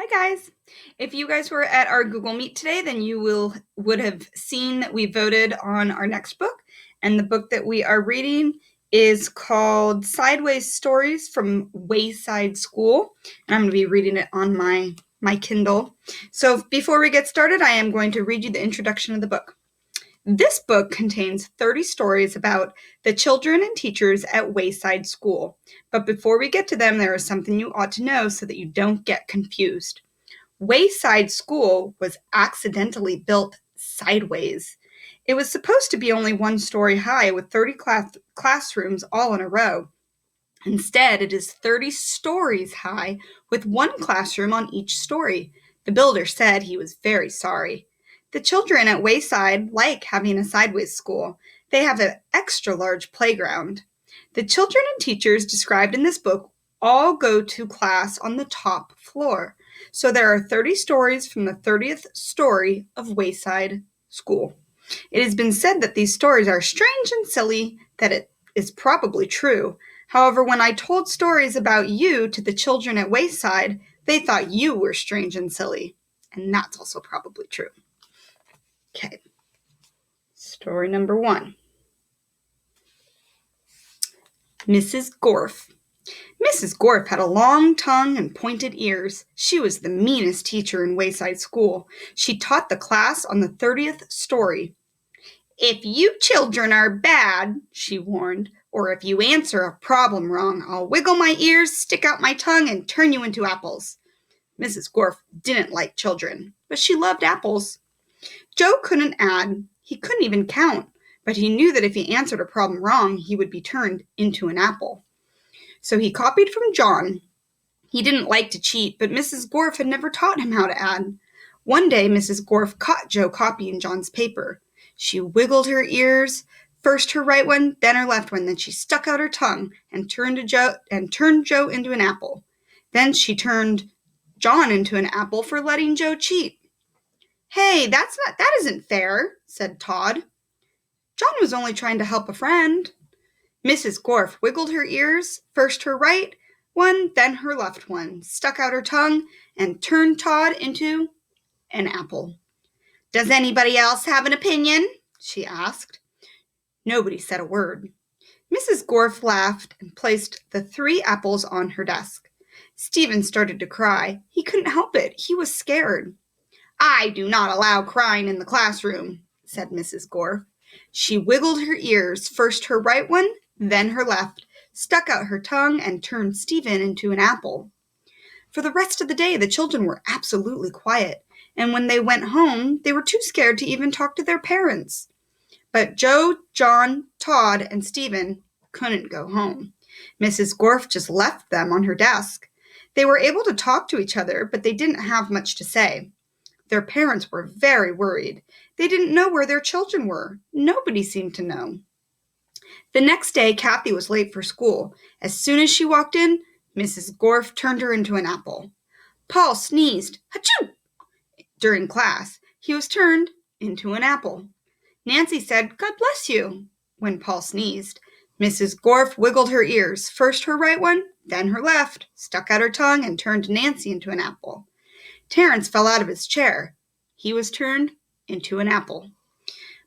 Hi guys. If you guys were at our Google Meet today, then you would have seen that we voted on our next book, and the book that we are reading is called Sideways Stories from Wayside School, and I'm going to be reading it on my Kindle. So before we get started, I am going to read you the introduction of the book. This book contains 30 stories about the children and teachers at Wayside School. But before we get to them, there is something you ought to know so that you don't get confused. Wayside School was accidentally built sideways. It was supposed to be only one story high with 30 classrooms all in a row. Instead, it is 30 stories high with one classroom on each story. The builder said he was very sorry. The children at Wayside like having a sideways school. They have an extra large playground. The children and teachers described in this book all go to class on the top floor. So there are 30 stories from the 30th story of Wayside School. It has been said that these stories are strange and silly, that it is probably true. However, when I told stories about you to the children at Wayside, they thought you were strange and silly. And that's also probably true. Okay, story number 1. Mrs. Gorf. Mrs. Gorf had a long tongue and pointed ears. She was the meanest teacher in Wayside School. She taught the class on the 30th story. "If you children are bad," she warned, "or if you answer a problem wrong, I'll wiggle my ears, stick out my tongue, and turn you into apples." Mrs. Gorf didn't like children, but she loved apples. Joe couldn't add. He couldn't even count, but he knew that if he answered a problem wrong, he would be turned into an apple. So he copied from John. He didn't like to cheat, but Mrs. Gorf had never taught him how to add. One day, Mrs. Gorf caught Joe copying John's paper. She wiggled her ears, first her right one, then her left one. Then she stuck out her tongue and turned Joe into an apple. Then she turned John into an apple for letting Joe cheat. "Hey, that isn't fair," said Todd. "John was only trying to help a friend." Mrs. Gorf wiggled her ears, first her right one, then her left one, stuck out her tongue, and turned Todd into an apple. "Does anybody else have an opinion?" she asked. Nobody said a word. Mrs. Gorf laughed and placed the 3 apples on her desk. Stephen started to cry. He couldn't help it. He was scared. "I do not allow crying in the classroom," said Mrs. Gorf. She wiggled her ears, first her right one, then her left, stuck out her tongue, and turned Stephen into an apple. For the rest of the day, the children were absolutely quiet, and when they went home, they were too scared to even talk to their parents. But Joe, John, Todd, and Stephen couldn't go home. Mrs. Gorf just left them on her desk. They were able to talk to each other, but they didn't have much to say. Their parents were very worried. They didn't know where their children were. Nobody seemed to know. The next day, Kathy was late for school. As soon as she walked in, Mrs. Gorf turned her into an apple. Paul sneezed, "Achoo!" during class. He was turned into an apple. Nancy said, "God bless you," when Paul sneezed. Mrs. Gorf wiggled her ears, first her right one, then her left, stuck out her tongue, and turned Nancy into an apple. Terence fell out of his chair. He was turned into an apple.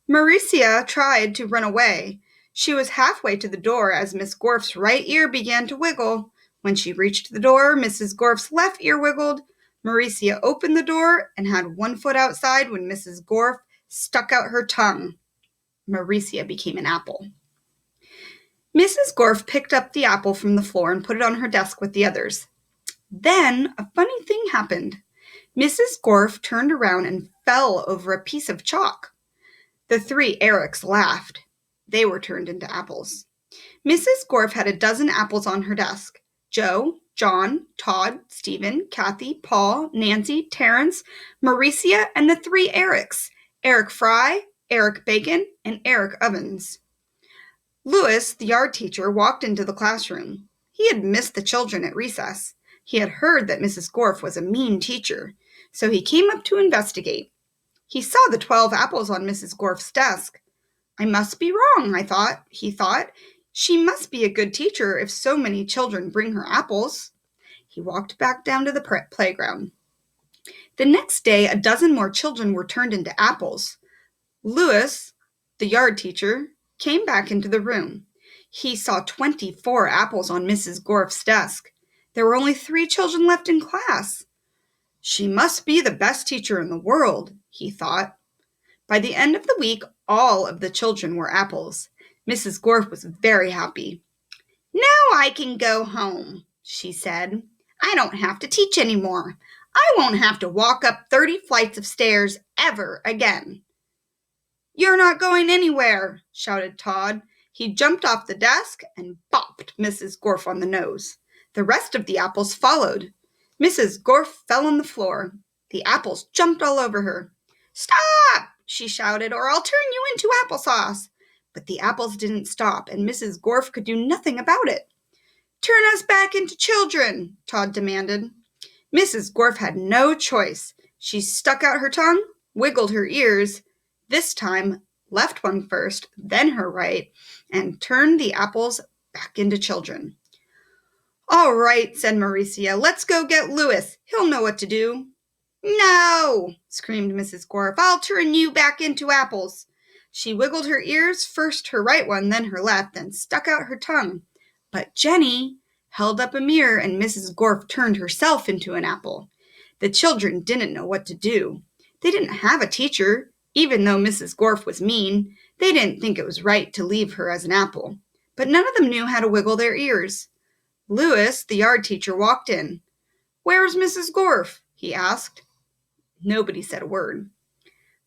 Mauricia tried to run away. She was halfway to the door as Miss Gorf's right ear began to wiggle. When she reached the door, Mrs. Gorf's left ear wiggled. Mauricia opened the door and had one foot outside when Mrs. Gorf stuck out her tongue. Mauricia became an apple. Mrs. Gorf picked up the apple from the floor and put it on her desk with the others. Then a funny thing happened. Mrs. Gorf turned around and fell over a piece of chalk. The 3 Erics laughed. They were turned into apples. Mrs. Gorf had a dozen apples on her desk. Joe, John, Todd, Stephen, Kathy, Paul, Nancy, Terence, Mauricia, and the 3 Erics, Eric Fry, Eric Bacon, and Eric Ovens. Louis, the art teacher, walked into the classroom. He had missed the children at recess. He had heard that Mrs. Gorf was a mean teacher, so he came up to investigate. He saw the 12 apples on Mrs. Gorf's desk. "I must be wrong," he thought. "She must be a good teacher if so many children bring her apples." He walked back down to the playground. The next day, a dozen more children were turned into apples. Louis, the yard teacher, came back into the room. He saw 24 apples on Mrs. Gorf's desk. There were only 3 children left in class. She must be the best teacher in the world, he thought. By the end of the week, all of the children were apples. Mrs. Gorf was very happy. Now I can go home, she said. I don't have to teach anymore. I won't have to walk up 30 flights of stairs ever again. You're not going anywhere, shouted Todd. He jumped off the desk and bopped Mrs. Gorf on the nose. The rest of the apples followed. Mrs. Gorf fell on the floor. The apples jumped all over her. Stop, she shouted, or I'll turn you into applesauce. But the apples didn't stop, and Mrs. Gorf could do nothing about it. Turn us back into children, Todd demanded. Mrs. Gorf had no choice. She stuck out her tongue, wiggled her ears, this time left one first, then her right, and turned the apples back into children. All right, said Mauricia, let's go get Louis. He'll know what to do. No, screamed Mrs. Gorf. I'll turn you back into apples. She wiggled her ears, first her right one, then her left, then stuck out her tongue. But Jenny held up a mirror, and Mrs. Gorf turned herself into an apple. The children didn't know what to do. They didn't have a teacher. Even though Mrs. Gorf was mean, they didn't think it was right to leave her as an apple. But none of them knew how to wiggle their ears. Louis, the yard teacher, walked in. Where's Mrs. Gorf? He asked. Nobody said a word.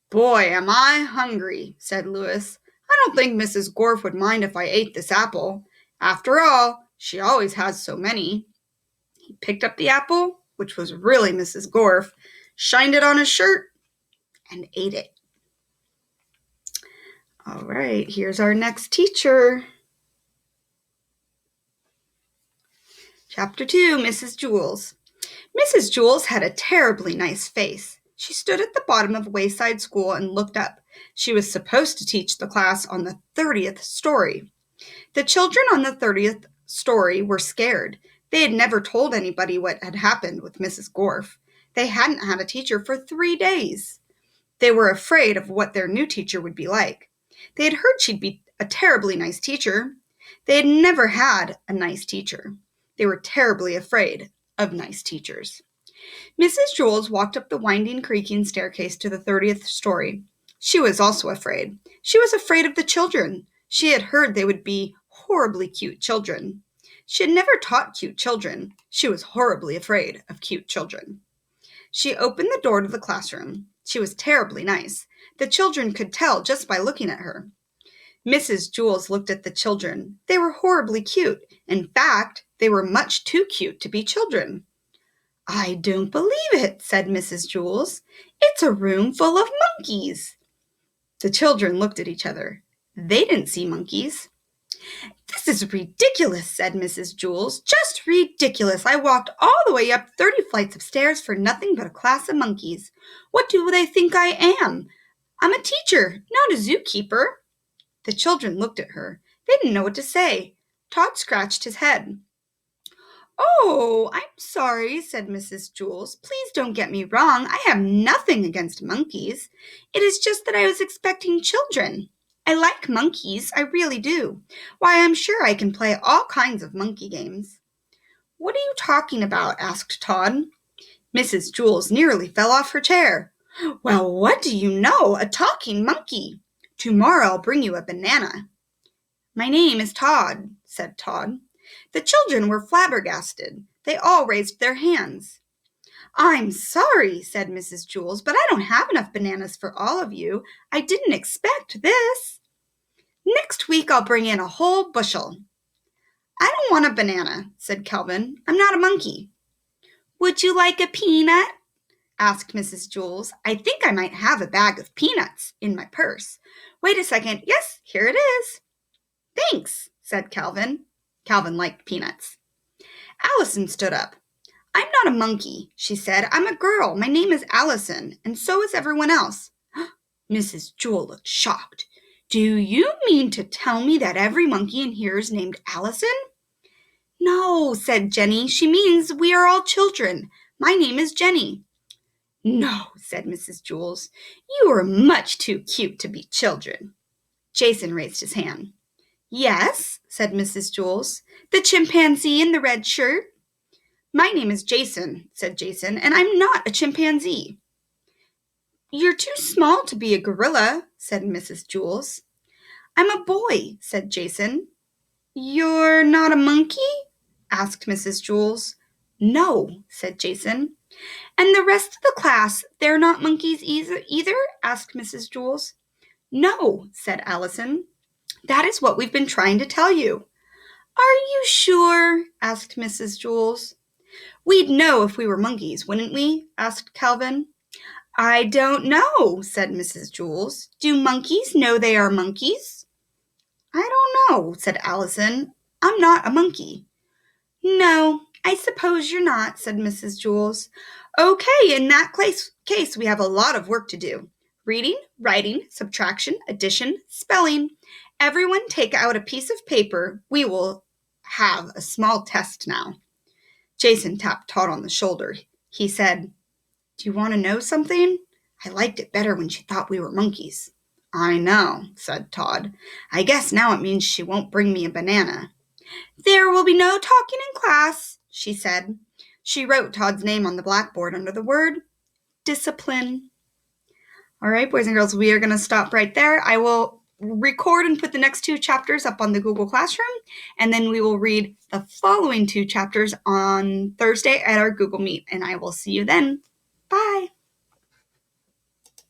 Boy, am I hungry, said Louis. I don't think Mrs. Gorf would mind if I ate this apple. After all, she always has so many. He picked up the apple, which was really Mrs. Gorf, shined it on his shirt, and ate it. All right, here's our next teacher. Chapter 2, Mrs. Jules. Mrs. Jules had a terribly nice face. She stood at the bottom of Wayside School and looked up. She was supposed to teach the class on the 30th story. The children on the 30th story were scared. They had never told anybody what had happened with Mrs. Gorf. They hadn't had a teacher for 3 days. They were afraid of what their new teacher would be like. They had heard she'd be a terribly nice teacher. They had never had a nice teacher. They were terribly afraid of nice teachers. Mrs. Jules walked up the winding, creaking staircase to the 30th story. She was also afraid. She was afraid of the children. She had heard they would be horribly cute children. She had never taught cute children. She was horribly afraid of cute children. She opened the door to the classroom. She was terribly nice. The children could tell just by looking at her. Mrs. Jules looked at the children. They were horribly cute. In fact, they were much too cute to be children. I don't believe it, said Mrs. Jules. It's a room full of monkeys. The children looked at each other. They didn't see monkeys. This is ridiculous, said Mrs. Jules. Just ridiculous. I walked all the way up 30 flights of stairs for nothing but a class of monkeys. What do they think I am? I'm a teacher, not a zookeeper. The children looked at her. They didn't know what to say. Todd scratched his head. Oh, I'm sorry, said Mrs. Jules. Please don't get me wrong. I have nothing against monkeys. It is just that I was expecting children. I like monkeys, I really do. Why, I'm sure I can play all kinds of monkey games. What are you talking about? Asked Todd. Mrs. Jules nearly fell off her chair. Well, what do you know? A talking monkey. Tomorrow I'll bring you a banana. My name is Todd, said Todd. The children were flabbergasted. They all raised their hands. I'm sorry, said Mrs. Jules, but I don't have enough bananas for all of you. I didn't expect this. Next week I'll bring in a whole bushel. I don't want a banana, said Calvin. I'm not a monkey. Would you like a peanut? Asked Mrs. Jules. I think I might have a bag of peanuts in my purse. Wait a second. Yes, here it is. Thanks, said Calvin. Calvin liked peanuts. Allison stood up. I'm not a monkey, she said. I'm a girl. My name is Allison, and so is everyone else. Mrs. Jewel looked shocked. Do you mean to tell me that every monkey in here is named Allison? No, said Jenny. She means we are all children. My name is Jenny. No, said Mrs. Jules. You are much too cute to be children. Jason raised his hand. Yes, said Mrs. Jules. The chimpanzee in the red shirt. My name is Jason, said Jason, and I'm not a chimpanzee. You're too small to be a gorilla, said Mrs. Jules. I'm a boy, said Jason. You're not a monkey? Asked Mrs. Jules. No, said Jason. And the rest of the class, they're not monkeys either? Asked Mrs. Jules. No, said Allison. That is what we've been trying to tell you. Are you sure? Asked Mrs. Jules. We'd know if we were monkeys, wouldn't we? Asked Calvin. I don't know, said Mrs. Jules. Do monkeys know they are monkeys? I don't know, said Allison. I'm not a monkey. No, I suppose you're not, said Mrs. Jules. Okay, in that case, we have a lot of work to do. Reading, writing, subtraction, addition, spelling. Everyone take out a piece of paper. We will have a small test now. Jason tapped Todd on the shoulder. He said, Do you want to know something? I liked it better when she thought we were monkeys. I know, said Todd. I guess now it means she won't bring me a banana. There will be no talking in class, she said. She wrote Todd's name on the blackboard under the word discipline. All right, boys and girls, we are going to stop right there. I will record and put the next 2 chapters up on the Google Classroom, and then we will read the following 2 chapters on Thursday at our Google Meet, and I will see you then. Bye.